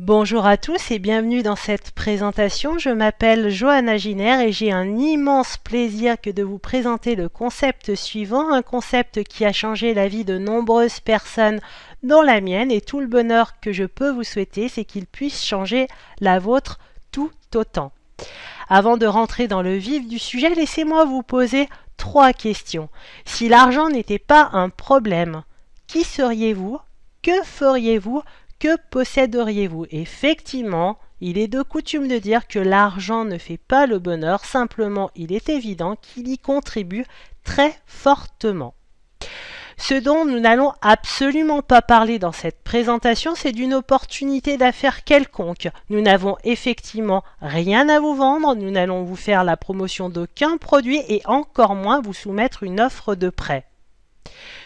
Bonjour à tous et bienvenue dans cette présentation. Je m'appelle Johanna Giner et j'ai un immense plaisir que de vous présenter le concept suivant, un concept qui a changé la vie de nombreuses personnes dont la mienne, et tout le bonheur que je peux vous souhaiter, c'est qu'il puisse changer la vôtre tout autant. Avant de rentrer dans le vif du sujet, laissez-moi vous poser 3 questions. Si l'argent n'était pas un problème, qui seriez-vous? Que feriez-vous? Que posséderiez-vous? Effectivement, il est de coutume de dire que l'argent ne fait pas le bonheur, simplement il est évident qu'il y contribue très fortement. Ce dont nous n'allons absolument pas parler dans cette présentation, c'est d'une opportunité d'affaires quelconque. Nous n'avons effectivement rien à vous vendre, nous n'allons vous faire la promotion d'aucun produit et encore moins vous soumettre une offre de prêt.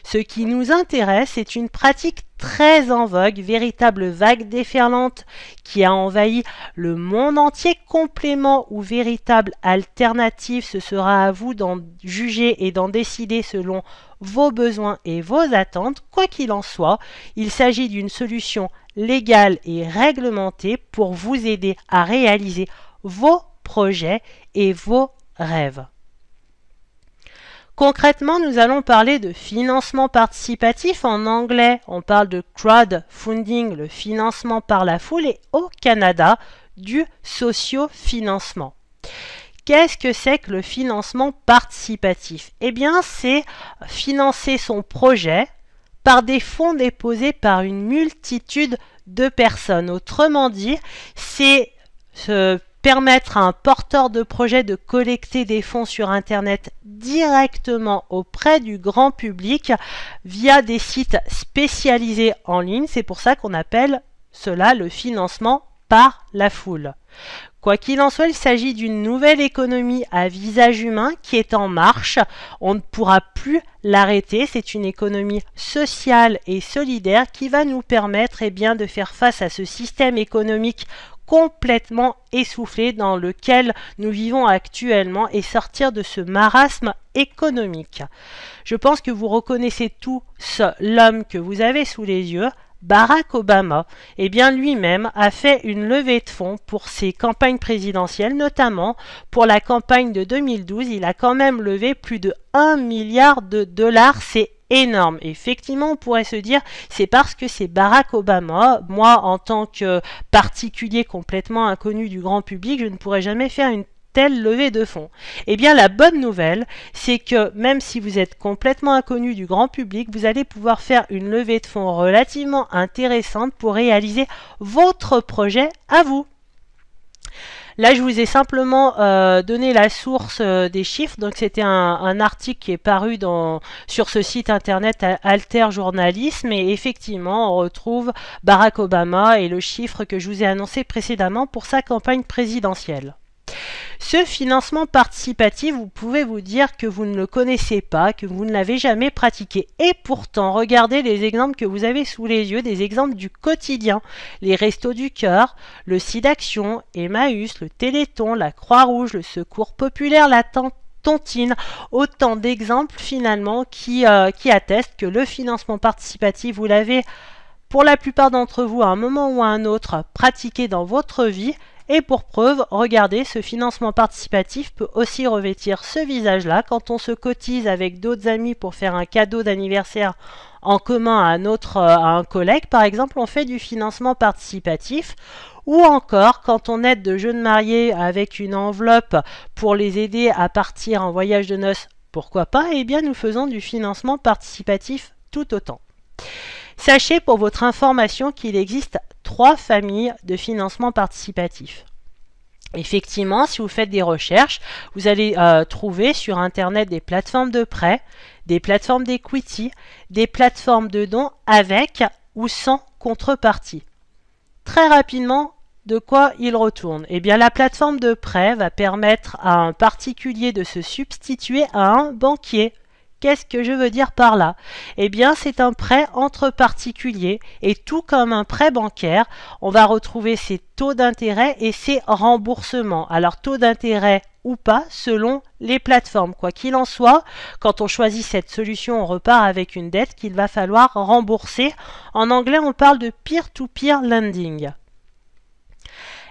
Ce qui nous intéresse est une pratique très en vogue, véritable vague déferlante qui a envahi le monde entier. Complément ou véritable alternative, ce sera à vous d'en juger et d'en décider selon vos besoins et vos attentes. Quoi qu'il en soit, il s'agit d'une solution légale et réglementée pour vous aider à réaliser vos projets et vos rêves. Concrètement, nous allons parler de financement participatif. En anglais, on parle de crowdfunding, le financement par la foule, et au Canada, du socio-financement. Qu'est-ce que c'est que le financement participatif? Eh bien, c'est financer son projet par des fonds déposés par une multitude de personnes. Autrement dit, c'est permettre à un porteur de projet de collecter des fonds sur Internet directement auprès du grand public via des sites spécialisés en ligne. C'est pour ça qu'on appelle cela le financement par la foule. Quoi qu'il en soit, il s'agit d'une nouvelle économie à visage humain qui est en marche. On ne pourra plus l'arrêter. C'est une économie sociale et solidaire qui va nous permettre de faire face à ce système économique complètement essoufflé dans lequel nous vivons actuellement et sortir de ce marasme économique. Je pense que vous reconnaissez tous l'homme que vous avez sous les yeux, Barack Obama. Eh bien, lui-même a fait une levée de fonds pour ses campagnes présidentielles, notamment pour la campagne de 2012. Il a quand même levé plus de 1 milliard de dollars. C'est énorme. Effectivement, on pourrait se dire, c'est parce que c'est Barack Obama. Moi, en tant que particulier complètement inconnu du grand public, je ne pourrais jamais faire une telle levée de fonds. Eh bien, la bonne nouvelle, c'est que même si vous êtes complètement inconnu du grand public, vous allez pouvoir faire une levée de fonds relativement intéressante pour réaliser votre projet à vous. Là, je vous ai simplement donné la source des chiffres. Donc, c'était un article qui est paru sur ce site internet Alter Journalisme. Et effectivement, on retrouve Barack Obama et le chiffre que je vous ai annoncé précédemment pour sa campagne présidentielle. Ce financement participatif, vous pouvez vous dire que vous ne le connaissez pas, que vous ne l'avez jamais pratiqué. Et pourtant, regardez les exemples que vous avez sous les yeux, des exemples du quotidien. Les Restos du Cœur, le SIDAction, Emmaüs, le Téléthon, la Croix-Rouge, le Secours Populaire, la Tontine. Autant d'exemples finalement qui attestent que le financement participatif, vous l'avez pour la plupart d'entre vous à un moment ou à un autre pratiqué dans votre vie. Et pour preuve, regardez, ce financement participatif peut aussi revêtir ce visage-là quand on se cotise avec d'autres amis pour faire un cadeau d'anniversaire en commun à un collègue. Par exemple, on fait du financement participatif. Ou encore, quand on aide de jeunes mariés avec une enveloppe pour les aider à partir en voyage de noces, pourquoi pas? Eh bien, nous faisons du financement participatif tout autant. Sachez pour votre information qu'il existe 3 familles de financement participatif. Effectivement, si vous faites des recherches, vous allez trouver sur Internet des plateformes de prêt, des plateformes d'equity, des plateformes de dons avec ou sans contrepartie. Très rapidement, de quoi il retourne? Eh bien, la plateforme de prêt va permettre à un particulier de se substituer à un banquier. Qu'est-ce que je veux dire par là? Eh bien, c'est un prêt entre particuliers et tout comme un prêt bancaire, on va retrouver ses taux d'intérêt et ses remboursements. Alors, taux d'intérêt ou pas selon les plateformes. Quoi qu'il en soit, quand on choisit cette solution, on repart avec une dette qu'il va falloir rembourser. En anglais, on parle de peer-to-peer lending.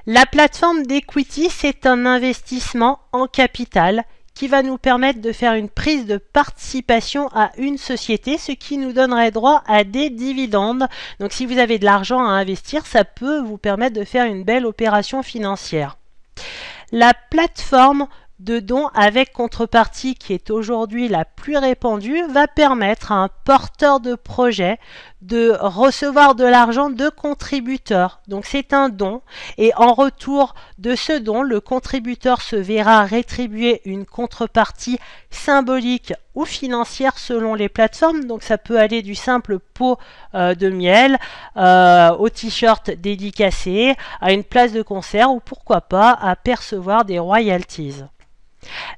La plateforme d'equity, c'est un investissement en capital qui va nous permettre de faire une prise de participation à une société, ce qui nous donnerait droit à des dividendes. Donc si vous avez de l'argent à investir, ça peut vous permettre de faire une belle opération financière. La plateforme de dons avec contrepartie, qui est aujourd'hui la plus répandue, va permettre à un porteur de projet de recevoir de l'argent de contributeurs. Donc c'est un don et en retour de ce don, le contributeur se verra rétribuer une contrepartie symbolique ou financière selon les plateformes. Donc ça peut aller du simple pot de miel au t-shirt dédicacé, à une place de concert ou pourquoi pas à percevoir des royalties.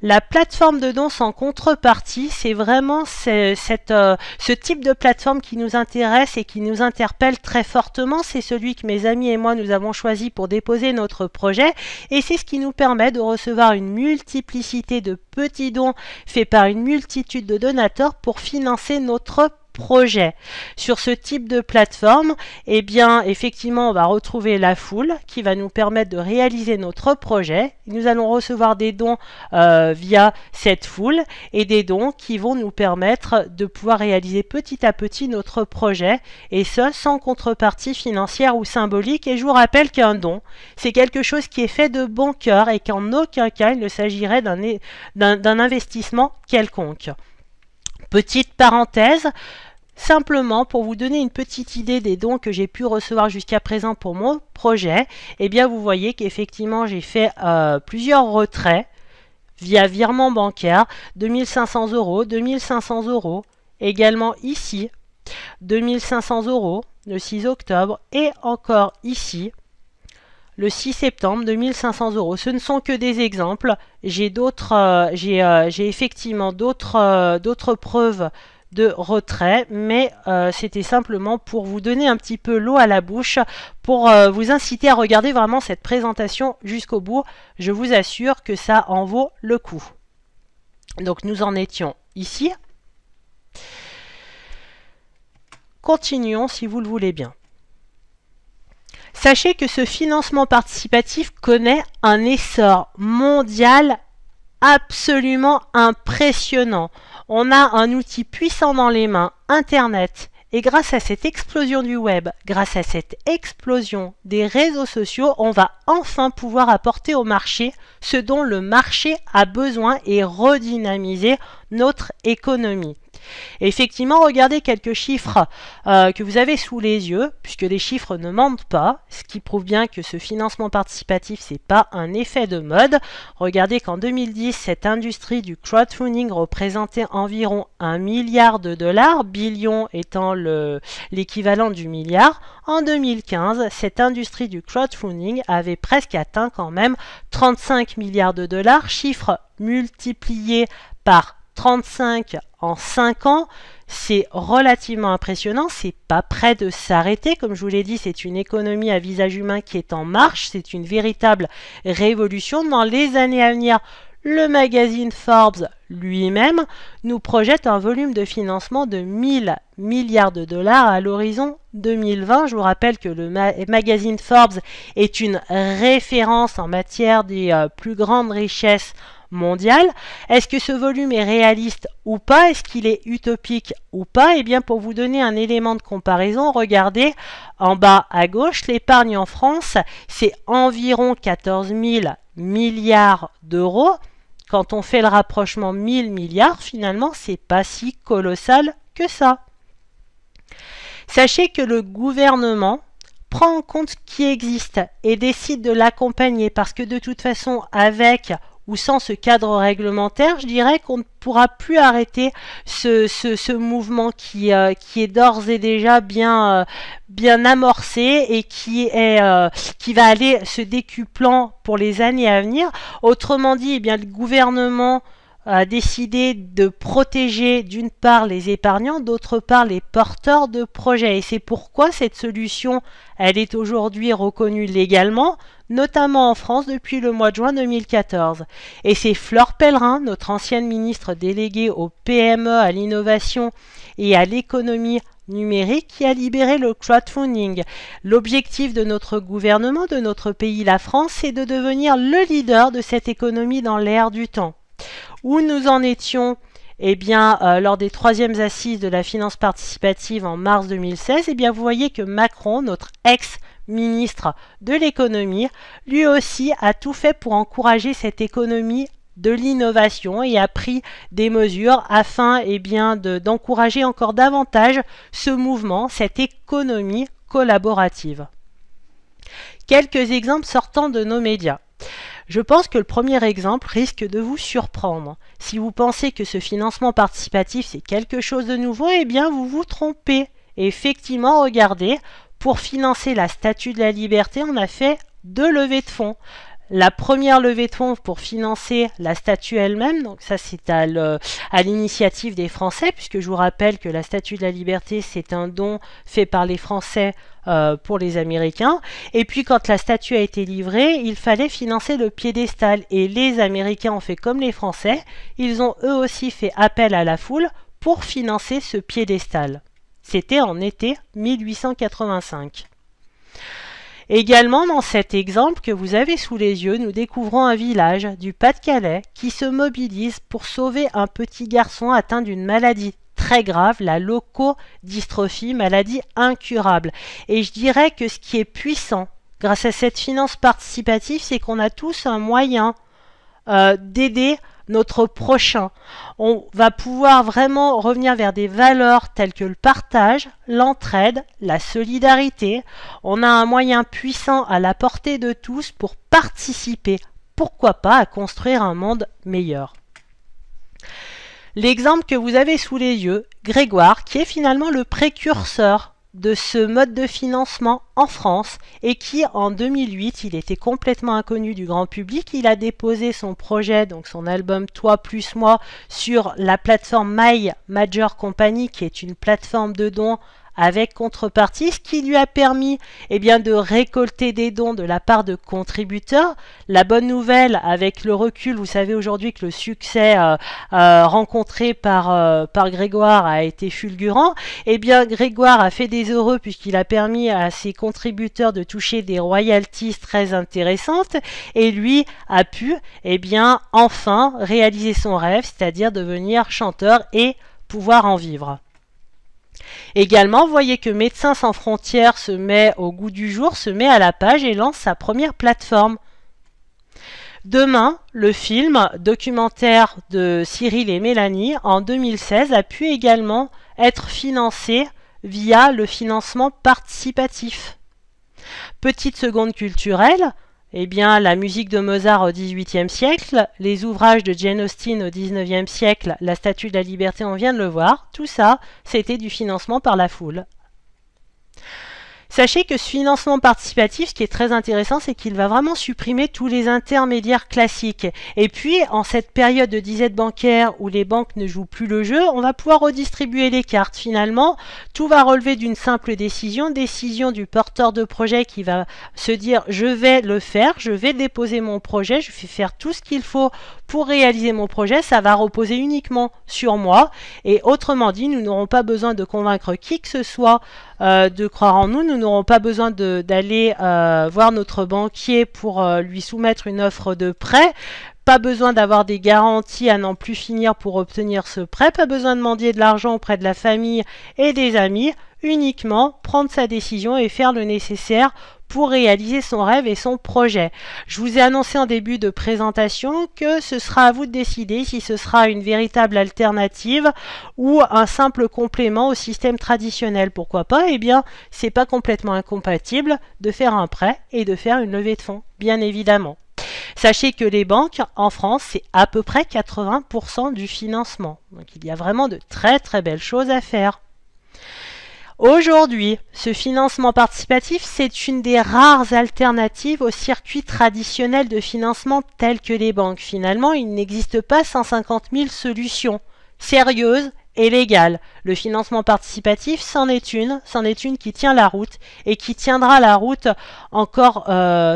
La plateforme de dons sans contrepartie, c'est vraiment ce type de plateforme qui nous intéresse et qui nous interpelle très fortement. C'est celui que mes amis et moi nous avons choisi pour déposer notre projet et c'est ce qui nous permet de recevoir une multiplicité de petits dons faits par une multitude de donateurs pour financer notre projet. Sur ce type de plateforme, eh bien, effectivement, on va retrouver la foule qui va nous permettre de réaliser notre projet. Nous allons recevoir des dons via cette foule et des dons qui vont nous permettre de pouvoir réaliser petit à petit notre projet et ce, sans contrepartie financière ou symbolique. Et je vous rappelle qu'un don, c'est quelque chose qui est fait de bon cœur et qu'en aucun cas il ne s'agirait d'un investissement quelconque. Petite parenthèse, simplement pour vous donner une petite idée des dons que j'ai pu recevoir jusqu'à présent pour mon projet, eh bien vous voyez qu'effectivement j'ai fait plusieurs retraits via virement bancaire, 2500 €, 2500 €, également ici, 2500 € le 6 octobre et encore ici, le 6 septembre, 2500 €. Ce ne sont que des exemples. J'ai effectivement d'autres preuves de retrait, mais c'était simplement pour vous donner un petit peu l'eau à la bouche, pour vous inciter à regarder vraiment cette présentation jusqu'au bout. Je vous assure que ça en vaut le coup. Donc nous en étions ici. Continuons si vous le voulez bien. Sachez que ce financement participatif connaît un essor mondial absolument impressionnant. On a un outil puissant dans les mains, Internet, et grâce à cette explosion du web, grâce à cette explosion des réseaux sociaux, on va enfin pouvoir apporter au marché ce dont le marché a besoin et redynamiser notre économie. Et effectivement, regardez quelques chiffres que vous avez sous les yeux, puisque les chiffres ne mentent pas, ce qui prouve bien que ce financement participatif, c'est pas un effet de mode. Regardez qu'en 2010, cette industrie du crowdfunding représentait environ 1 milliard de dollars, billion étant l'équivalent du milliard. En 2015, cette industrie du crowdfunding avait presque atteint quand même 35 milliards de dollars, chiffre multiplié par 35 en 5 ans, c'est relativement impressionnant, c'est pas près de s'arrêter. Comme je vous l'ai dit, c'est une économie à visage humain qui est en marche, c'est une véritable révolution. Dans les années à venir, le magazine Forbes lui-même nous projette un volume de financement de 1000 milliards de dollars à l'horizon 2020. Je vous rappelle que le magazine Forbes est une référence en matière des plus grandes richesses mondiale. Est-ce que ce volume est réaliste ou pas? Est-ce qu'il est utopique ou pas? Eh bien, pour vous donner un élément de comparaison, regardez en bas à gauche, l'épargne en France, c'est environ 14 000 milliards d'euros. Quand on fait le rapprochement 1000 milliards, finalement, c'est pas si colossal que ça. Sachez que le gouvernement prend en compte ce qui existe et décide de l'accompagner parce que de toute façon, avec ou sans ce cadre réglementaire, je dirais qu'on ne pourra plus arrêter ce mouvement qui est d'ores et déjà bien amorcé et qui va aller se décuplant pour les années à venir. Autrement dit, eh bien, le gouvernement a décidé de protéger d'une part les épargnants, d'autre part les porteurs de projets. Et c'est pourquoi cette solution, elle est aujourd'hui reconnue légalement, notamment en France depuis le mois de juin 2014. Et c'est Fleur Pellerin, notre ancienne ministre déléguée aux PME, à l'innovation et à l'économie numérique qui a libéré le crowdfunding. L'objectif de notre gouvernement, de notre pays, la France, c'est de devenir le leader de cette économie dans l'ère du temps. Où nous en étions lors des 3e assises de la finance participative en mars 2016, vous voyez que Macron, notre ex-ministre de l'économie, lui aussi a tout fait pour encourager cette économie de l'innovation et a pris des mesures afin d'encourager encore davantage ce mouvement, cette économie collaborative. Quelques exemples sortant de nos médias. Je pense que le premier exemple risque de vous surprendre. Si vous pensez que ce financement participatif c'est quelque chose de nouveau, vous vous trompez. Et effectivement, regardez, pour financer la Statue de la Liberté, on a fait 2 levées de fonds. La première levée de fonds pour financer la statue elle-même, donc ça c'est à l'initiative des Français, puisque je vous rappelle que la Statue de la Liberté c'est un don fait par les Français pour les Américains. Et puis quand la statue a été livrée, il fallait financer le piédestal. Et les Américains ont fait comme les Français, ils ont eux aussi fait appel à la foule pour financer ce piédestal. C'était en été 1885. Également, dans cet exemple que vous avez sous les yeux, nous découvrons un village du Pas-de-Calais qui se mobilise pour sauver un petit garçon atteint d'une maladie très grave, la leucodystrophie, maladie incurable. Et je dirais que ce qui est puissant grâce à cette finance participative, c'est qu'on a tous un moyen d'aider notre prochain. On va pouvoir vraiment revenir vers des valeurs telles que le partage, l'entraide, la solidarité. On a un moyen puissant à la portée de tous pour participer, pourquoi pas, à construire un monde meilleur. L'exemple que vous avez sous les yeux, Grégoire, qui est finalement le précurseur de ce mode de financement en France et qui en 2008, il était complètement inconnu du grand public, il a déposé son projet, donc son album Toi plus moi, sur la plateforme My Major Company qui est une plateforme de dons avec contrepartie, ce qui lui a permis de récolter des dons de la part de contributeurs. La bonne nouvelle avec le recul, vous savez aujourd'hui que le succès rencontré par Grégoire a été fulgurant. Grégoire a fait des heureux puisqu'il a permis à ses contributeurs de toucher des royalties très intéressantes et lui a pu enfin réaliser son rêve, c'est-à-dire devenir chanteur et pouvoir en vivre. Également, vous voyez que Médecins sans frontières se met au goût du jour, se met à la page et lance sa première plateforme. Demain, le film documentaire de Cyril et Mélanie en 2016 a pu également être financé via le financement participatif. Petite seconde culturelle, la musique de Mozart au XVIIIe siècle, les ouvrages de Jane Austen au XIXe siècle, la Statue de la Liberté, on vient de le voir, tout ça, c'était du financement par la foule. Sachez que ce financement participatif, ce qui est très intéressant, c'est qu'il va vraiment supprimer tous les intermédiaires classiques. Et puis, en cette période de disette bancaire où les banques ne jouent plus le jeu, on va pouvoir redistribuer les cartes. Finalement, tout va relever d'une simple décision du porteur de projet qui va se dire « je vais le faire, je vais déposer mon projet, je vais faire tout ce qu'il faut pour réaliser mon projet, ça va reposer uniquement sur moi. » Et autrement dit, nous n'aurons pas besoin de convaincre qui que ce soit de croire en nous, nous n'aurons pas besoin d'aller voir notre banquier pour lui soumettre une offre de prêt, pas besoin d'avoir des garanties à n'en plus finir pour obtenir ce prêt, pas besoin de mendier de l'argent auprès de la famille et des amis, uniquement prendre sa décision et faire le nécessaire pour réaliser son rêve et son projet. Je vous ai annoncé en début de présentation que ce sera à vous de décider si ce sera une véritable alternative ou un simple complément au système traditionnel. Pourquoi pas? C'est pas complètement incompatible de faire un prêt et de faire une levée de fonds, bien évidemment. Sachez que les banques en France, c'est à peu près 80% du financement. Donc il y a vraiment de très très belles choses à faire. Aujourd'hui, ce financement participatif, c'est une des rares alternatives au circuit traditionnel de financement tel que les banques. Finalement, il n'existe pas 150 000 solutions sérieuses et légales. Le financement participatif, c'en est une qui tient la route et qui tiendra la route encore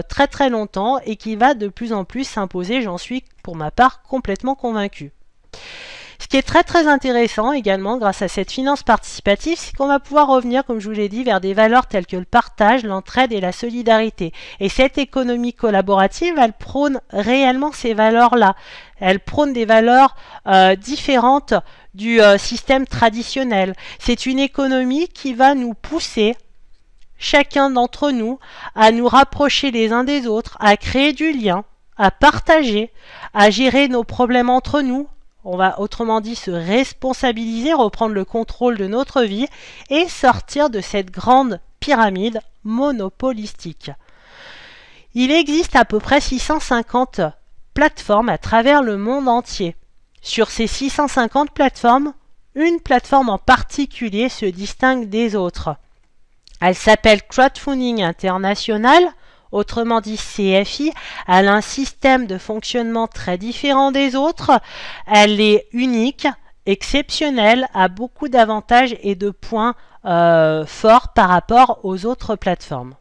très très longtemps et qui va de plus en plus s'imposer, j'en suis pour ma part complètement convaincue. Ce qui est très très intéressant également grâce à cette finance participative, c'est qu'on va pouvoir revenir, comme je vous l'ai dit, vers des valeurs telles que le partage, l'entraide et la solidarité. Et cette économie collaborative, elle prône réellement ces valeurs-là. Elle prône des valeurs différentes du système traditionnel. C'est une économie qui va nous pousser, chacun d'entre nous, à nous rapprocher les uns des autres, à créer du lien, à partager, à gérer nos problèmes entre nous. On va autrement dit se responsabiliser, reprendre le contrôle de notre vie et sortir de cette grande pyramide monopolistique. Il existe à peu près 650 plateformes à travers le monde entier. Sur ces 650 plateformes, une plateforme en particulier se distingue des autres. Elle s'appelle Crowdfunding International, autrement dit CFI. Elle a un système de fonctionnement très différent des autres. Elle est unique, exceptionnelle, a beaucoup d'avantages et de points forts par rapport aux autres plateformes.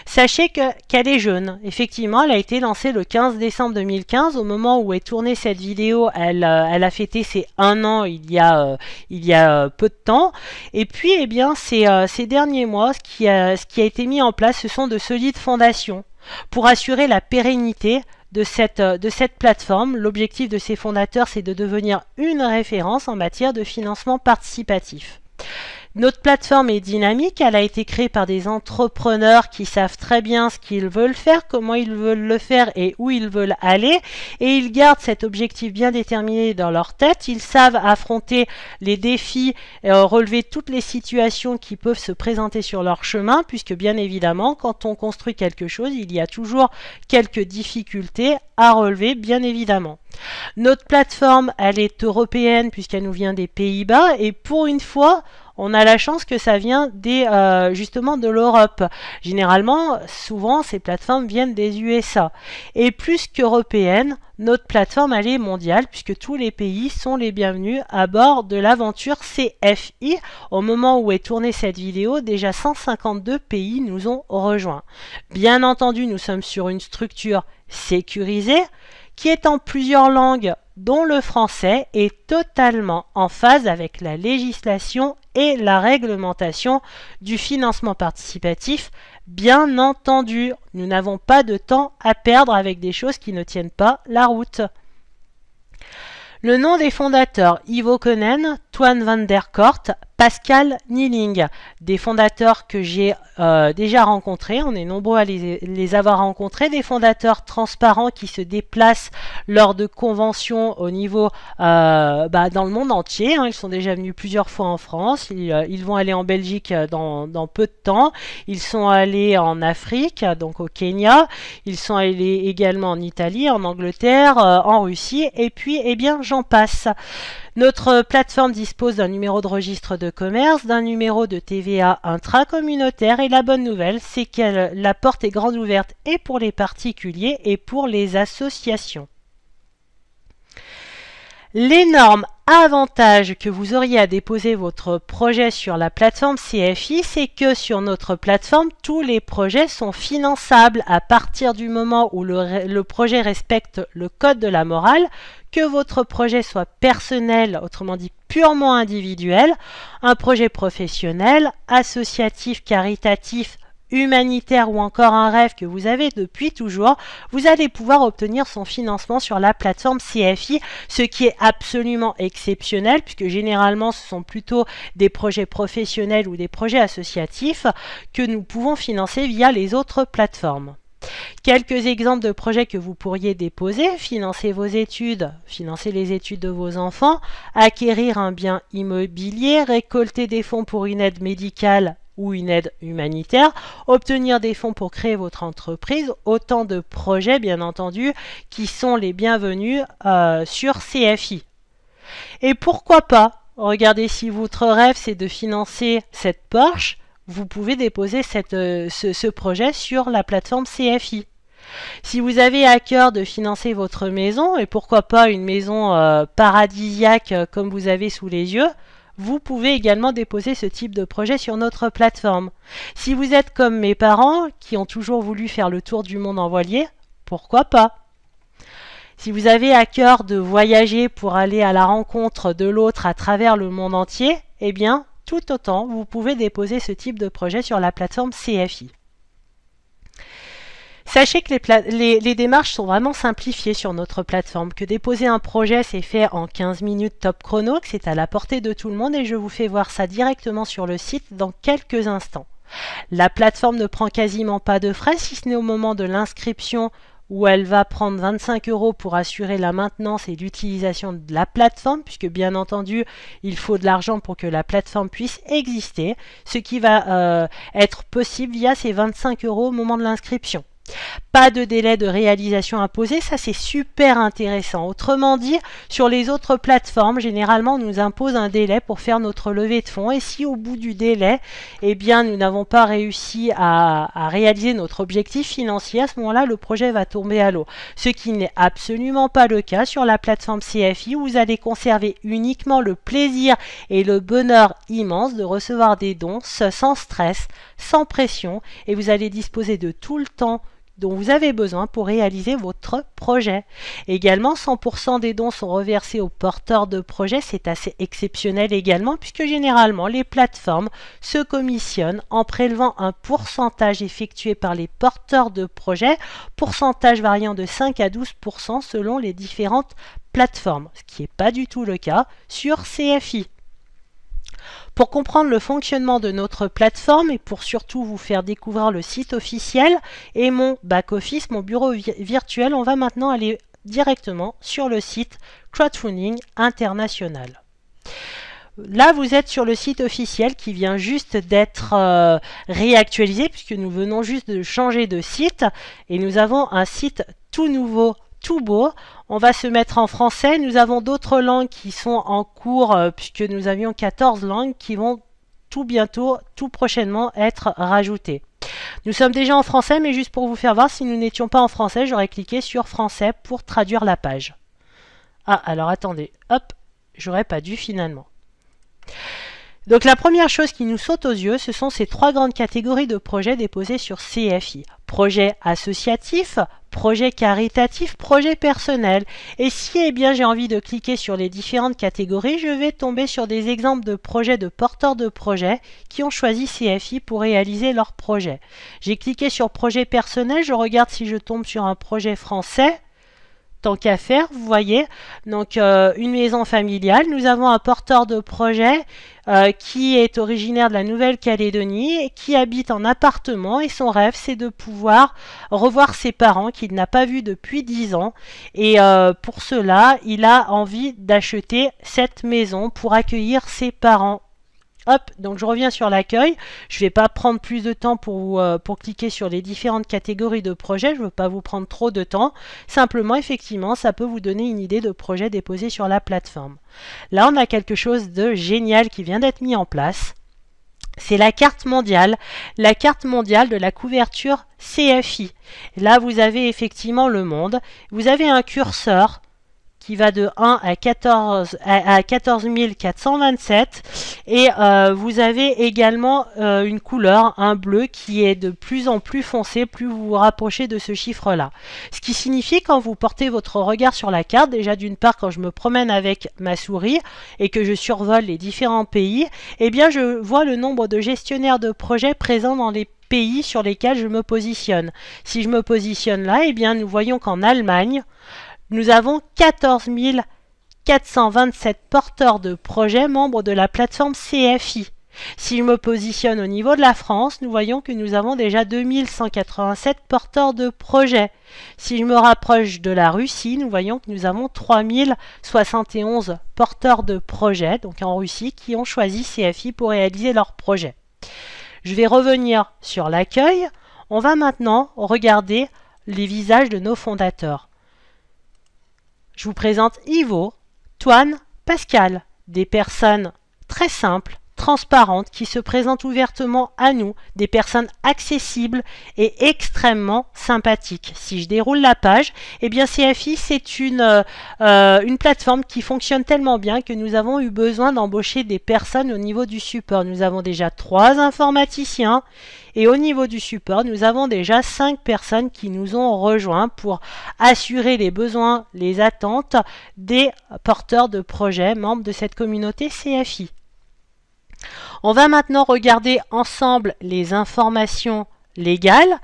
Sachez qu'elle est jeune. Effectivement, elle a été lancée le 15 décembre 2015. Au moment où est tournée cette vidéo, elle a fêté ses 1 an il y a peu de temps. Et puis, eh bien, ces derniers mois, ce qui a été mis en place, ce sont de solides fondations pour assurer la pérennité de cette plateforme. L'objectif de ses fondateurs, c'est de devenir une référence en matière de financement participatif. Notre plateforme est dynamique, elle a été créée par des entrepreneurs qui savent très bien ce qu'ils veulent faire, comment ils veulent le faire et où ils veulent aller, et ils gardent cet objectif bien déterminé dans leur tête. Ils savent affronter les défis, relever toutes les situations qui peuvent se présenter sur leur chemin, puisque bien évidemment, quand on construit quelque chose, il y a toujours quelques difficultés à relever, bien évidemment. Notre plateforme, elle est européenne puisqu'elle nous vient des Pays-Bas, et pour une fois, on a la chance que ça vient justement de l'Europe. Généralement, souvent, ces plateformes viennent des USA. Et plus qu'européenne, notre plateforme, elle est mondiale, puisque tous les pays sont les bienvenus à bord de l'aventure CFI. Au moment où est tournée cette vidéo, déjà 152 pays nous ont rejoints. Bien entendu, nous sommes sur une structure sécurisée, qui est en plusieurs langues, dont le français, est totalement en phase avec la législation et la réglementation du financement participatif. Bien entendu, nous n'avons pas de temps à perdre avec des choses qui ne tiennent pas la route. Le nom des fondateurs: Ivo Konen, Toine van der Kort, Pascal Nieling, des fondateurs que j'ai déjà rencontrés. On est nombreux à les avoir rencontrés, des fondateurs transparents qui se déplacent lors de conventions au niveau dans le monde entier. Ils sont déjà venus plusieurs fois en France, ils vont aller en Belgique dans peu de temps, ils sont allés en Afrique, donc au Kenya, ils sont allés également en Italie, en Angleterre, en Russie, et puis eh bien j'en passe. Notre plateforme dispose d'un numéro de registre de commerce, d'un numéro de TVA intracommunautaire, et la bonne nouvelle, c'est que la porte est grande ouverte et pour les particuliers et pour les associations. L'énorme avantage que vous auriez à déposer votre projet sur la plateforme CFI, c'est que sur notre plateforme, tous les projets sont finançables à partir du moment où le projet respecte le code de la morale, que votre projet soit personnel, autrement dit purement individuel, un projet professionnel, associatif, caritatif, humanitaire ou encore un rêve que vous avez depuis toujours, vous allez pouvoir obtenir son financement sur la plateforme CFI, ce qui est absolument exceptionnel puisque généralement ce sont plutôt des projets professionnels ou des projets associatifs que nous pouvons financer via les autres plateformes. Quelques exemples de projets que vous pourriez déposer: financer vos études, financer les études de vos enfants, acquérir un bien immobilier, récolter des fonds pour une aide médicale ou une aide humanitaire, obtenir des fonds pour créer votre entreprise. Autant de projets, bien entendu, qui sont les bienvenus sur CFI. Et pourquoi pas, regardez, si votre rêve c'est de financer cette Porsche, vous pouvez déposer ce projet sur la plateforme CFI. Si vous avez à cœur de financer votre maison, et pourquoi pas une maison paradisiaque comme vous avez sous les yeux, vous pouvez également déposer ce type de projet sur notre plateforme. Si vous êtes comme mes parents, qui ont toujours voulu faire le tour du monde en voilier, pourquoi pas? Si vous avez à cœur de voyager pour aller à la rencontre de l'autre à travers le monde entier, eh bien, tout autant, vous pouvez déposer ce type de projet sur la plateforme CFI. Sachez que les démarches sont vraiment simplifiées sur notre plateforme, que déposer un projet c'est fait en 15 minutes top chrono, que c'est à la portée de tout le monde et je vous fais voir ça directement sur le site dans quelques instants. La plateforme ne prend quasiment pas de frais, si ce n'est au moment de l'inscription où elle va prendre 25 € pour assurer la maintenance et l'utilisation de la plateforme, puisque bien entendu, il faut de l'argent pour que la plateforme puisse exister, ce qui va être possible via ces 25 € au moment de l'inscription. Pas de délai de réalisation imposé, ça c'est super intéressant. Autrement dit, sur les autres plateformes, généralement on nous impose un délai pour faire notre levée de fonds et si au bout du délai, eh bien nous n'avons pas réussi à réaliser notre objectif financier, à ce moment-là le projet va tomber à l'eau. Ce qui n'est absolument pas le cas sur la plateforme CFI où vous allez conserver uniquement le plaisir et le bonheur immense de recevoir des dons sans stress, sans pression et vous allez disposer de tout le temps dont vous avez besoin pour réaliser votre projet. Également, 100% des dons sont reversés aux porteurs de projet. C'est assez exceptionnel également puisque généralement les plateformes se commissionnent en prélevant un pourcentage effectué par les porteurs de projet, pourcentage variant de 5 à 12% selon les différentes plateformes, ce qui n'est pas du tout le cas sur CFI. Pour comprendre le fonctionnement de notre plateforme et pour surtout vous faire découvrir le site officiel et mon back-office, mon bureau virtuel, on va maintenant aller directement sur le site Crowdfunding International. Là, vous êtes sur le site officiel qui vient juste d'être réactualisé puisque nous venons juste de changer de site et nous avons un site tout nouveau, tout beau. On va se mettre en français. Nous avons d'autres langues qui sont en cours puisque nous avions 14 langues qui vont tout bientôt, tout prochainement être rajoutées. Nous sommes déjà en français, mais juste pour vous faire voir, si nous n'étions pas en français, j'aurais cliqué sur français pour traduire la page. Ah, alors attendez, hop, j'aurais pas dû finalement. Donc la première chose qui nous saute aux yeux, ce sont ces trois grandes catégories de projets déposés sur CFI. Projet associatif, projet caritatif, projet personnel. Et si eh bien j'ai envie de cliquer sur les différentes catégories, je vais tomber sur des exemples de projets de porteurs de projets qui ont choisi CFI pour réaliser leur projet. J'ai cliqué sur projet personnel, je regarde si je tombe sur un projet français. Tant qu'à faire, vous voyez, donc une maison familiale, nous avons un porteur de projet qui est originaire de la Nouvelle-Calédonie et qui habite en appartement et son rêve c'est de pouvoir revoir ses parents qu'il n'a pas vus depuis 10 ans et pour cela il a envie d'acheter cette maison pour accueillir ses parents. Hop, donc je reviens sur l'accueil. Je ne vais pas prendre plus de temps pour cliquer sur les différentes catégories de projets. Je ne veux pas vous prendre trop de temps. Simplement, effectivement, ça peut vous donner une idée de projet déposé sur la plateforme. Là, on a quelque chose de génial qui vient d'être mis en place. C'est la carte mondiale de la couverture CFI. Là, vous avez effectivement le monde. Vous avez un curseur qui va de 1 à 14 427 et vous avez également une couleur, un bleu qui est de plus en plus foncé plus vous vous rapprochez de ce chiffre là. Ce qui signifie quand vous portez votre regard sur la carte, déjà d'une part quand je me promène avec ma souris et que je survole les différents pays, eh bien je vois le nombre de gestionnaires de projets présents dans les pays sur lesquels je me positionne. Si je me positionne là, eh bien nous voyons qu'en Allemagne, nous avons 14 427 porteurs de projets membres de la plateforme CFI. Si je me positionne au niveau de la France, nous voyons que nous avons déjà 2187 porteurs de projets. Si je me rapproche de la Russie, nous voyons que nous avons 3071 porteurs de projets, donc en Russie, qui ont choisi CFI pour réaliser leur projet. Je vais revenir sur l'accueil. On va maintenant regarder les visages de nos fondateurs. Je vous présente Ivo, Toine, Pascal, des personnes très simples, transparentes, qui se présentent ouvertement à nous, des personnes accessibles et extrêmement sympathiques. Si je déroule la page, eh bien CFI, c'est une plateforme qui fonctionne tellement bien que nous avons eu besoin d'embaucher des personnes au niveau du support. Nous avons déjà 3 informaticiens et au niveau du support, nous avons déjà 5 personnes qui nous ont rejoints pour assurer les besoins, les attentes des porteurs de projets, membres de cette communauté CFI. On va maintenant regarder ensemble les informations légales.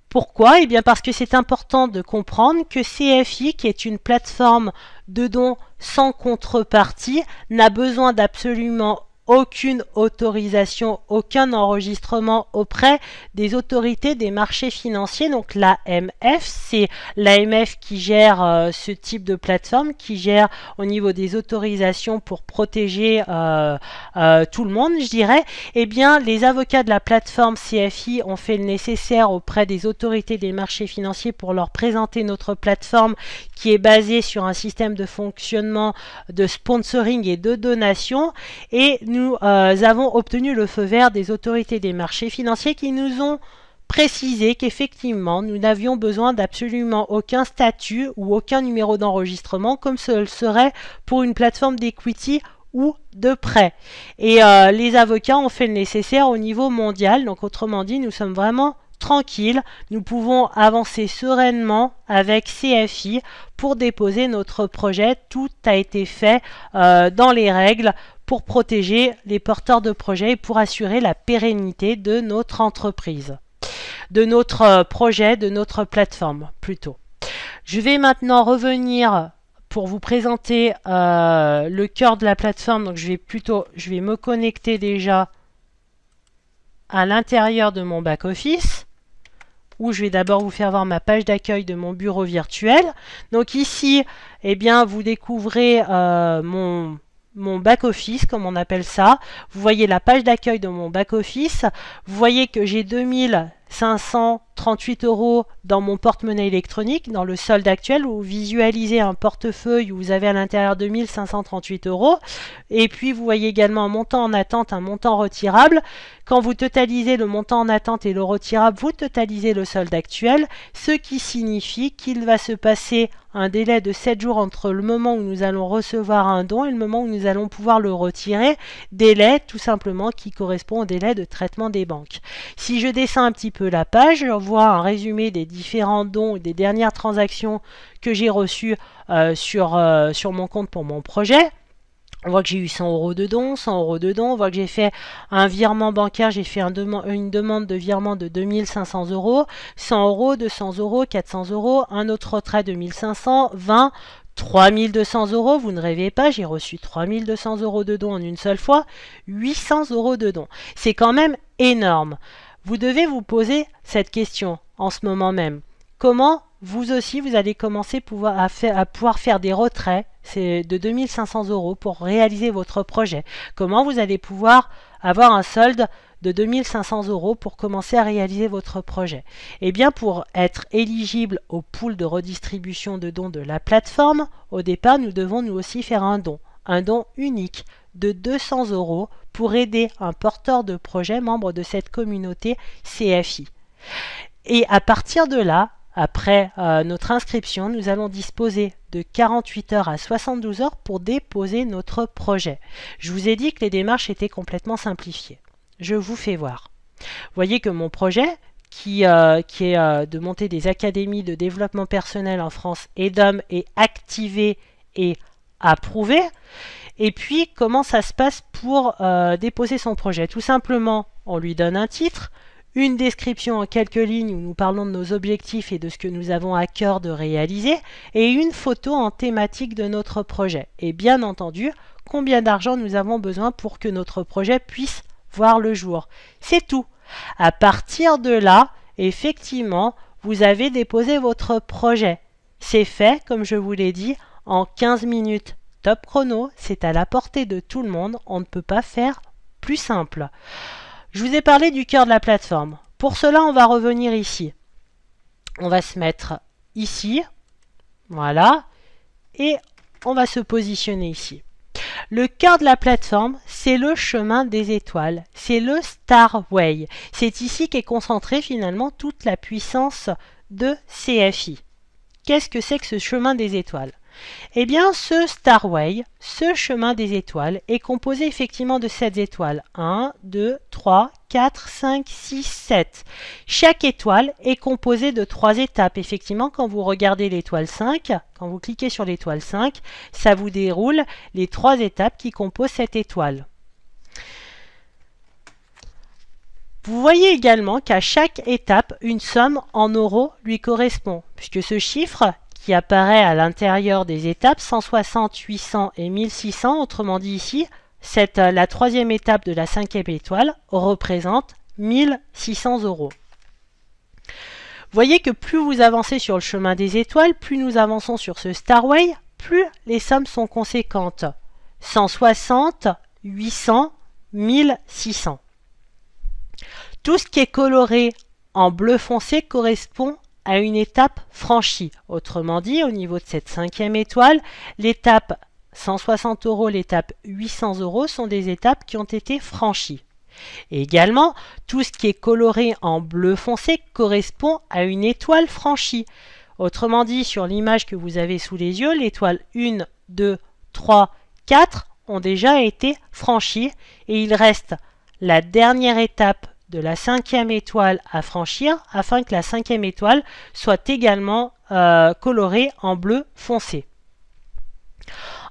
Pourquoi? Eh bien parce que c'est important de comprendre que CFI, qui est une plateforme de dons sans contrepartie, n'a besoin d'absolument aucune autorisation, aucun enregistrement auprès des autorités des marchés financiers. Donc l'AMF, c'est l'AMF qui gère ce type de plateforme, qui gère au niveau des autorisations pour protéger tout le monde, je dirais. Eh bien, les avocats de la plateforme CFI ont fait le nécessaire auprès des autorités des marchés financiers pour leur présenter notre plateforme qui est basée sur un système de fonctionnement de sponsoring et de donation, et nous avons obtenu le feu vert des autorités des marchés financiers qui nous ont précisé qu'effectivement nous n'avions besoin d'absolument aucun statut ou aucun numéro d'enregistrement comme ce le serait pour une plateforme d'equity ou de prêt. Et les avocats ont fait le nécessaire au niveau mondial, donc autrement dit nous sommes vraiment tranquille, nous pouvons avancer sereinement avec CFI pour déposer notre projet. Tout a été fait dans les règles pour protéger les porteurs de projets et pour assurer la pérennité de notre entreprise, de notre projet, de notre plateforme plutôt. Je vais maintenant revenir pour vous présenter le cœur de la plateforme. Donc je vais me connecter déjà à l'intérieur de mon back-office, où je vais d'abord vous faire voir ma page d'accueil de mon bureau virtuel. Donc ici, eh bien, vous découvrez mon back-office, comme on appelle ça. Vous voyez la page d'accueil de mon back-office. Vous voyez que j'ai 2538 € dans mon porte-monnaie électronique, dans le solde actuel, où vous visualisez un portefeuille où vous avez à l'intérieur 2538 €. Et puis vous voyez également un montant en attente, un montant retirable. Quand vous totalisez le montant en attente et le retirable, vous totalisez le solde actuel, ce qui signifie qu'il va se passer un délai de 7 jours entre le moment où nous allons recevoir un don et le moment où nous allons pouvoir le retirer. Délai tout simplement qui correspond au délai de traitement des banques. Si je descends un petit peu la page, on voit un résumé des différents dons et des dernières transactions que j'ai reçues sur mon compte pour mon projet. On voit que j'ai eu 100 € de dons, 100 € de dons. On voit que j'ai fait un virement bancaire, j'ai fait une demande de virement de 2500 €, 100 €, 200 €, 400 €, un autre retrait de 1500, 20, 3200 €, vous ne rêvez pas, j'ai reçu 3200 € de dons en une seule fois, 800 € de dons. C'est quand même énorme. Vous devez vous poser cette question en ce moment même. Comment vous aussi, vous allez commencer à pouvoir faire des retraits de 2500 € pour réaliser votre projet? Comment vous allez pouvoir avoir un solde de 2500 € pour commencer à réaliser votre projet? Eh bien, pour être éligible au pool de redistribution de dons de la plateforme, au départ, nous devons nous aussi faire un don unique de 200 € pour aider un porteur de projet membre de cette communauté CFI. Et à partir de là, après notre inscription, nous allons disposer de 48 heures à 72 heures pour déposer notre projet. Je vous ai dit que les démarches étaient complètement simplifiées. Je vous fais voir. Vous voyez que mon projet, qui est de monter des académies de développement personnel en France, EDOM, est activé et approuvé. Et puis, comment ça se passe pour déposer son projet? Tout simplement, on lui donne un titre, une description en quelques lignes où nous parlons de nos objectifs et de ce que nous avons à cœur de réaliser, et une photo en thématique de notre projet. Et bien entendu, combien d'argent nous avons besoin pour que notre projet puisse voir le jour. C'est tout. À partir de là, effectivement, vous avez déposé votre projet. C'est fait, comme je vous l'ai dit, en 15 minutes. Top chrono, c'est à la portée de tout le monde, on ne peut pas faire plus simple. Je vous ai parlé du cœur de la plateforme. Pour cela, on va revenir ici. On va se mettre ici, voilà, et on va se positionner ici. Le cœur de la plateforme, c'est le chemin des étoiles, c'est le Starway. C'est ici qu'est concentrée finalement toute la puissance de CFI. Qu'est-ce que c'est que ce chemin des étoiles? Eh bien, ce Starway, ce chemin des étoiles, est composé effectivement de 7 étoiles. 1, 2, 3, 4, 5, 6, 7. Chaque étoile est composée de 3 étapes. Effectivement, quand vous regardez l'étoile 5, quand vous cliquez sur l'étoile 5, ça vous déroule les 3 étapes qui composent cette étoile. Vous voyez également qu'à chaque étape, une somme en euros lui correspond, puisque ce chiffre qui apparaît à l'intérieur des étapes, 160, 800 et 1600, autrement dit ici, la troisième étape de la 5e étoile représente 1600 euros. Vous voyez que plus vous avancez sur le chemin des étoiles, plus nous avançons sur ce Starway, plus les sommes sont conséquentes. 160, 800, 1600. Tout ce qui est coloré en bleu foncé correspond à une étape franchie. Autrement dit, au niveau de cette 5e étoile, l'étape 160 euros, l'étape 800 euros sont des étapes qui ont été franchies. Et également, tout ce qui est coloré en bleu foncé correspond à une étoile franchie. Autrement dit, sur l'image que vous avez sous les yeux, l'étoile 1, 2, 3, 4 ont déjà été franchies et il reste la dernière étape de la 5e étoile à franchir afin que la 5e étoile soit également colorée en bleu foncé.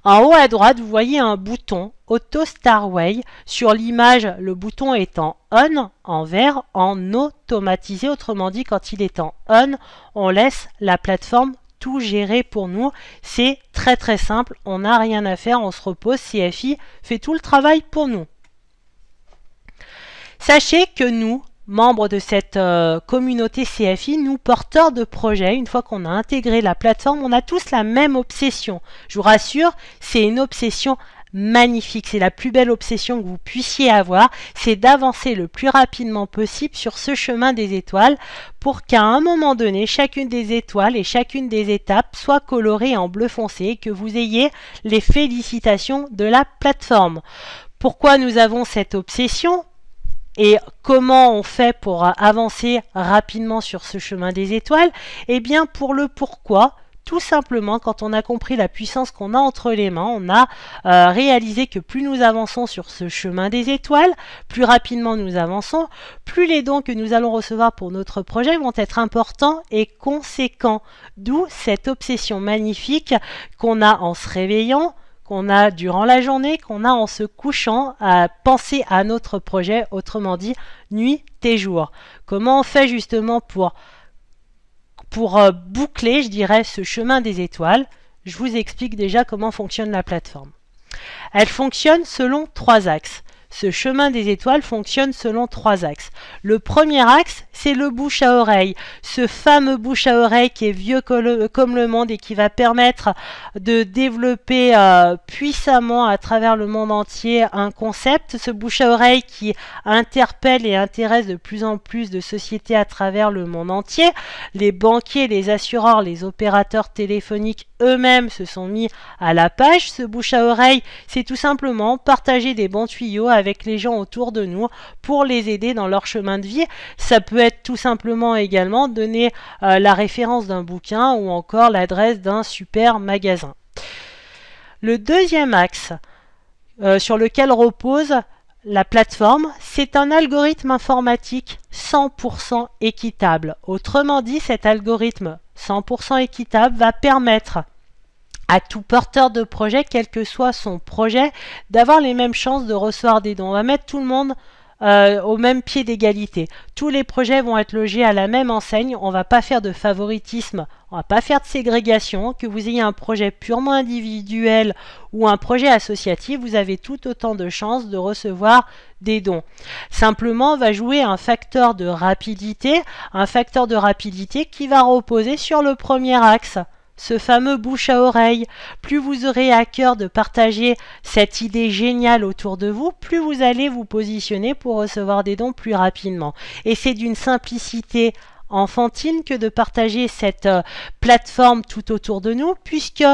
En haut à droite, vous voyez un bouton Auto Starway. Sur l'image, le bouton est en On, en vert, en automatisé. Autrement dit, quand il est en On, on laisse la plateforme tout gérer pour nous. C'est très très simple, on n'a rien à faire, on se repose, CFI fait tout le travail pour nous. Sachez que nous, membres de cette communauté CFI, nous porteurs de projets, une fois qu'on a intégré la plateforme, on a tous la même obsession. Je vous rassure, c'est une obsession magnifique, c'est la plus belle obsession que vous puissiez avoir, c'est d'avancer le plus rapidement possible sur ce chemin des étoiles pour qu'à un moment donné, chacune des étoiles et chacune des étapes soit colorée en bleu foncé et que vous ayez les félicitations de la plateforme. Pourquoi nous avons cette obsession ? Et comment on fait pour avancer rapidement sur ce chemin des étoiles? Eh bien, pour le pourquoi, tout simplement, quand on a compris la puissance qu'on a entre les mains, on a réalisé que plus nous avançons sur ce chemin des étoiles, plus rapidement nous avançons, plus les dons que nous allons recevoir pour notre projet vont être importants et conséquents. D'où cette obsession magnifique qu'on a en se réveillant, qu'on a durant la journée, qu'on a en se couchant à penser à notre projet, autrement dit, nuit et jour. Comment on fait justement pour boucler, je dirais, ce chemin des étoiles? Je vous explique déjà comment fonctionne la plateforme. Elle fonctionne selon 3 axes. Ce chemin des étoiles fonctionne selon 3 axes. Le premier axe, c'est le bouche à oreille. Ce fameux bouche à oreille qui est vieux comme le monde et qui va permettre de développer puissamment à travers le monde entier un concept. Ce bouche à oreille qui interpelle et intéresse de plus en plus de sociétés à travers le monde entier. Les banquiers, les assureurs, les opérateurs téléphoniques eux-mêmes se sont mis à la page. Ce bouche à oreille, c'est tout simplement partager des bons tuyaux avec les gens autour de nous pour les aider dans leur chemin de vie. Ça peut être tout simplement également donner la référence d'un bouquin ou encore l'adresse d'un super magasin. Le deuxième axe sur lequel repose la plateforme, c'est un algorithme informatique 100% équitable. Autrement dit, cet algorithme 100% équitable va permettre à tout porteur de projet, quel que soit son projet, d'avoir les mêmes chances de recevoir des dons. On va mettre tout le monde au même pied d'égalité. Tous les projets vont être logés à la même enseigne. On ne va pas faire de favoritisme, on ne va pas faire de ségrégation. Que vous ayez un projet purement individuel ou un projet associatif, vous avez tout autant de chances de recevoir des dons. Simplement, on va jouer un facteur de rapidité qui va reposer sur le premier axe. Ce fameux bouche à oreille. Plus vous aurez à cœur de partager cette idée géniale autour de vous, plus vous allez vous positionner pour recevoir des dons plus rapidement. Et c'est d'une simplicité enfantine que de partager cette plateforme tout autour de nous, puisque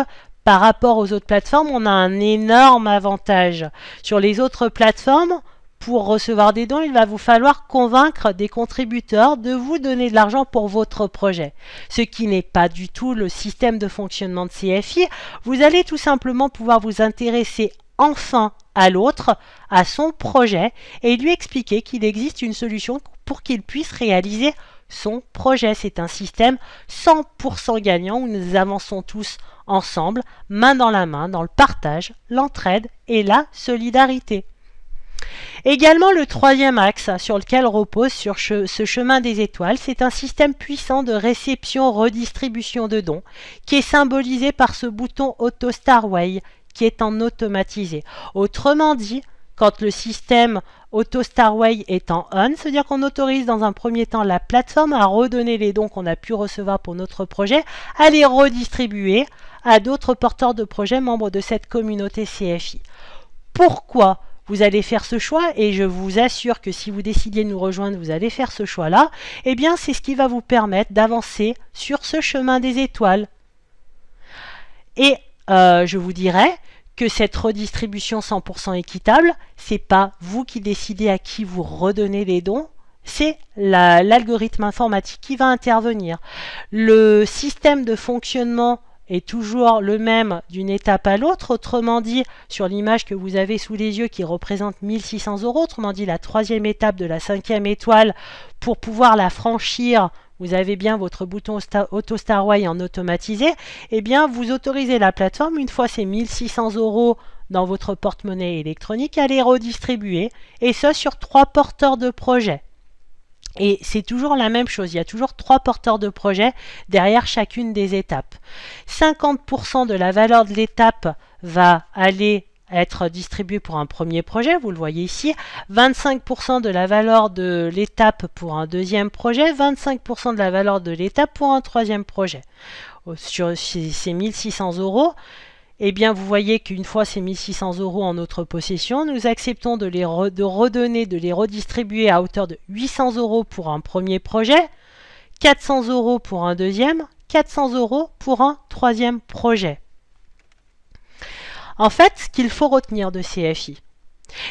par rapport aux autres plateformes, on a un énorme avantage. Sur les autres plateformes, pour recevoir des dons, il va vous falloir convaincre des contributeurs de vous donner de l'argent pour votre projet. Ce qui n'est pas du tout le système de fonctionnement de CFI. Vous allez tout simplement pouvoir vous intéresser enfin à l'autre, à son projet, et lui expliquer qu'il existe une solution pour qu'il puisse réaliser son projet. C'est un système 100% gagnant où nous avançons tous ensemble, main dans la main, dans le partage, l'entraide et la solidarité. Également, le troisième axe sur lequel repose sur ce chemin des étoiles, c'est un système puissant de réception-redistribution de dons qui est symbolisé par ce bouton Auto Starway qui est en automatisé. Autrement dit, quand le système Auto Starway est en on, c'est-à-dire qu'on autorise dans un premier temps la plateforme à redonner les dons qu'on a pu recevoir pour notre projet, à les redistribuer à d'autres porteurs de projets membres de cette communauté CFI. Pourquoi vous allez faire ce choix, et je vous assure que si vous décidiez de nous rejoindre, vous allez faire ce choix-là, eh bien c'est ce qui va vous permettre d'avancer sur ce chemin des étoiles. Et je vous dirais que cette redistribution 100% équitable, c'est pas vous qui décidez à qui vous redonnez les dons, c'est l'algorithme informatique qui va intervenir. Le système de fonctionnement est toujours le même d'une étape à l'autre, autrement dit, sur l'image que vous avez sous les yeux qui représente 1600 €, autrement dit la troisième étape de la cinquième étoile, pour pouvoir la franchir, vous avez bien votre bouton Auto Starway en automatisé, et bien vous autorisez la plateforme, une fois ces 1600 € dans votre porte-monnaie électronique, à les redistribuer, et ça sur 3 porteurs de projet. Et c'est toujours la même chose, il y a toujours 3 porteurs de projet derrière chacune des étapes. 50% de la valeur de l'étape va aller être distribuée pour un premier projet, vous le voyez ici, 25% de la valeur de l'étape pour un deuxième projet, 25% de la valeur de l'étape pour un troisième projet. Sur ces 1600 €, eh bien, vous voyez qu'une fois ces 1600 € en notre possession, nous acceptons de les redistribuer à hauteur de 800 € pour un premier projet, 400 € pour un deuxième, 400 € pour un troisième projet. En fait, ce qu'il faut retenir de CFI,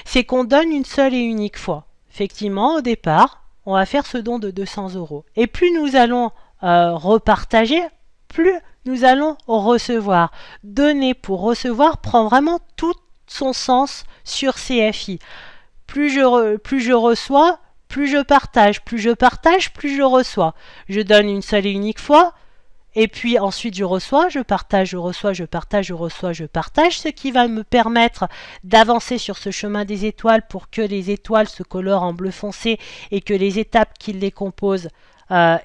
c'est qu'on donne une seule et unique fois. Effectivement, au départ, on va faire ce don de 200 €. Et plus nous allons repartager, plus nous allons recevoir. Donner pour recevoir prend vraiment tout son sens sur CFI. Plus je reçois, plus je partage. Plus je partage, plus je reçois. Je donne une seule et unique fois, et puis ensuite je reçois, je partage, je reçois, je partage, je reçois, je partage, ce qui va me permettre d'avancer sur ce chemin des étoiles pour que les étoiles se colorent en bleu foncé et que les étapes qui les composent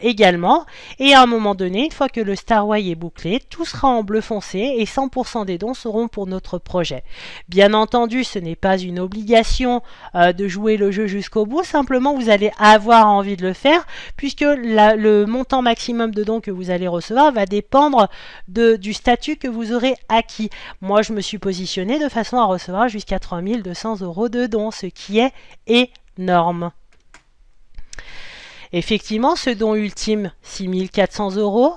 également, et à un moment donné, une fois que le Starway est bouclé, tout sera en bleu foncé et 100% des dons seront pour notre projet. Bien entendu, ce n'est pas une obligation de jouer le jeu jusqu'au bout, simplement vous allez avoir envie de le faire, puisque le montant maximum de dons que vous allez recevoir va dépendre du statut que vous aurez acquis. Moi, je me suis positionné de façon à recevoir jusqu'à 3200 € de dons, ce qui est énorme. Effectivement, ce don ultime, 6400 €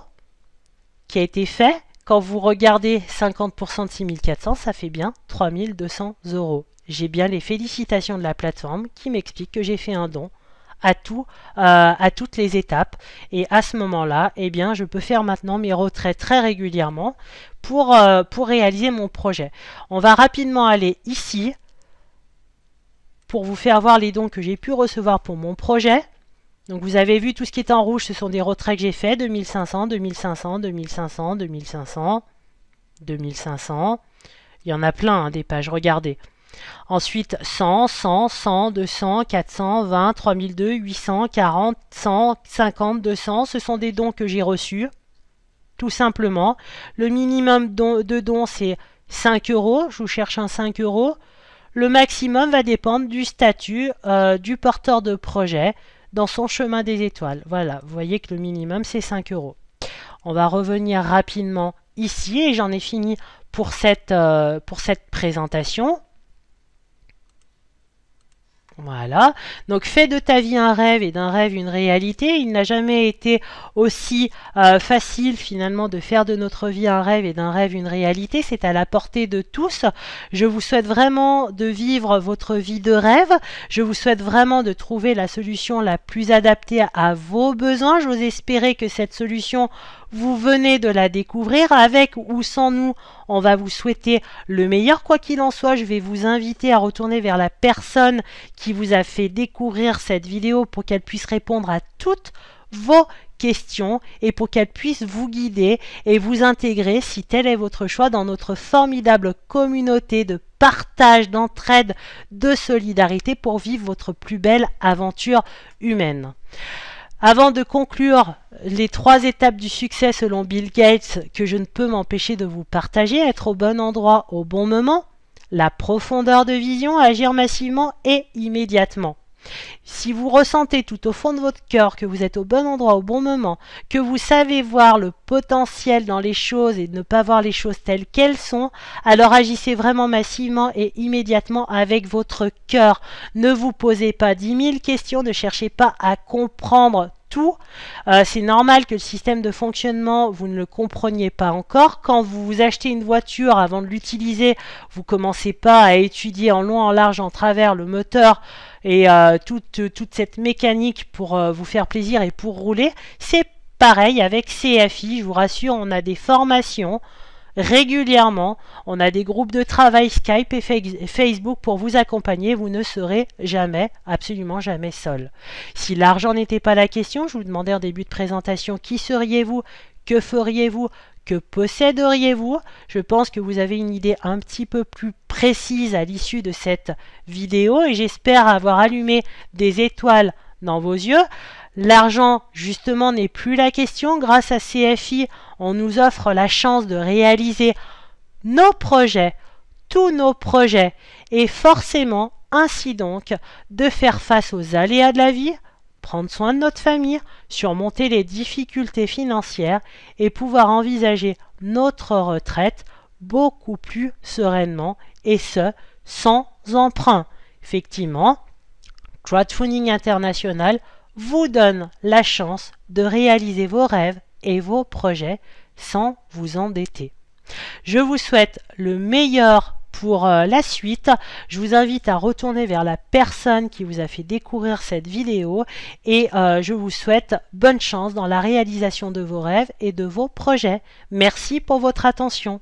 qui a été fait, quand vous regardez 50% de 6400, ça fait bien 3200 €. J'ai bien les félicitations de la plateforme qui m'explique que j'ai fait un don à toutes les étapes. Et à ce moment-là, eh bien, je peux faire maintenant mes retraits très régulièrement pour réaliser mon projet. On va rapidement aller ici pour vous faire voir les dons que j'ai pu recevoir pour mon projet. Donc vous avez vu tout ce qui est en rouge, ce sont des retraits que j'ai fait, 2500, 2500, 2500, 2500, 2500. Il y en a plein des pages, regardez. Ensuite 100, 100, 100, 200, 400, 20, 3002, 800, 40, 100, 50, 200. Ce sont des dons que j'ai reçus, tout simplement. Le minimum de dons c'est 5 €, je vous cherche un 5 €. Le maximum va dépendre du statut du porteur de projet dans son chemin des étoiles. Voilà, vous voyez que le minimum c'est 5 €. On va revenir rapidement ici et j'en ai fini pour cette présentation. Voilà, donc fais de ta vie un rêve et d'un rêve une réalité. Il n'a jamais été aussi facile finalement de faire de notre vie un rêve et d'un rêve une réalité. C'est à la portée de tous. Je vous souhaite vraiment de vivre votre vie de rêve. Je vous souhaite vraiment de trouver la solution la plus adaptée à vos besoins. J'ose espérer que cette solution, vous venez de la découvrir. Avec ou sans nous, on va vous souhaiter le meilleur. Quoi qu'il en soit, je vais vous inviter à retourner vers la personne qui vous a fait découvrir cette vidéo pour qu'elle puisse répondre à toutes vos questions et pour qu'elle puisse vous guider et vous intégrer, si tel est votre choix, dans notre formidable communauté de partage, d'entraide, de solidarité pour vivre votre plus belle aventure humaine. Avant de conclure les 3 étapes du succès selon Bill Gates que je ne peux m'empêcher de vous partager, être au bon endroit au bon moment, la profondeur de vision, agir massivement et immédiatement. Si vous ressentez tout au fond de votre cœur que vous êtes au bon endroit au bon moment, que vous savez voir le potentiel dans les choses et ne pas voir les choses telles qu'elles sont, alors agissez vraiment massivement et immédiatement avec votre cœur. Ne vous posez pas 10 000 questions, ne cherchez pas à comprendre tout. C'est normal que le système de fonctionnement, vous ne le compreniez pas encore. Quand vous achetez une voiture, avant de l'utiliser, vous commencez pas à étudier en long, en large, en travers le moteur et toute cette mécanique pour vous faire plaisir et pour rouler. C'est pareil avec CFI, je vous rassure, on a des formations régulièrement, on a des groupes de travail Skype et Facebook pour vous accompagner, vous ne serez jamais, absolument jamais seul. Si l'argent n'était pas la question, je vous demandais en début de présentation qui seriez-vous, que feriez-vous, que posséderiez-vous? Je pense que vous avez une idée un petit peu plus précise à l'issue de cette vidéo et j'espère avoir allumé des étoiles dans vos yeux. L'argent, justement, n'est plus la question. Grâce à CFI, on nous offre la chance de réaliser nos projets, tous nos projets, et forcément, ainsi donc, de faire face aux aléas de la vie, prendre soin de notre famille, surmonter les difficultés financières et pouvoir envisager notre retraite beaucoup plus sereinement, et ce, sans emprunt. Effectivement, Crowdfunding International vous donne la chance de réaliser vos rêves et vos projets sans vous endetter. Je vous souhaite le meilleur pour la suite. Je vous invite à retourner vers la personne qui vous a fait découvrir cette vidéo et je vous souhaite bonne chance dans la réalisation de vos rêves et de vos projets. Merci pour votre attention.